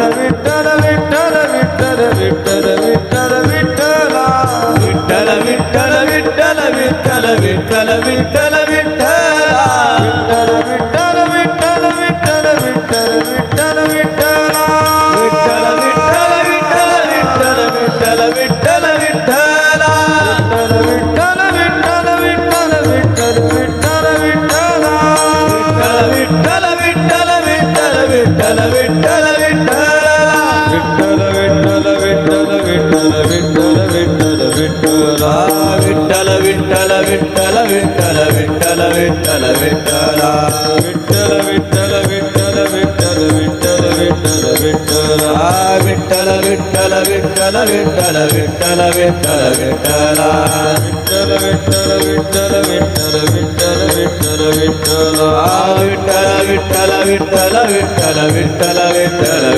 Vitthal Vitthal Vitthal Vitthal Vitthal Vitthala Vitthal Vitthal Vitthal Vitthal Vitthal Vitthal Vitthala Vitthal Vitthal Vitthal Vitthal Vitthal Vitthala Vitthal Vitthal Vitthal Vitthal Vitthal Vitthal Vitthala Vitthal Vitthal Vitthal Vitthal Vitthal Vitthala Vitthal Vitthal Vitthal Vitthal Vitthal Vitthala Vitthal Vitthal Vitthal Vitthal Vitthal Vitthal Vitthala Vitthal Vitthal Vitthal Vitthal Vitthal Vitthal Vitthala Vitthal Vitthal Vitthal Vitthal Vitthal Vitthal Vitthala Vitthal Vitthal Vitthal Vitthal Vitthal Vitthal Vitthala Vitthal Vitthal Vitthal Vitthal Vitthal Vitthal Vitthala Vitthal Vitthal Vitthal Vitthal Vitthal Vitthal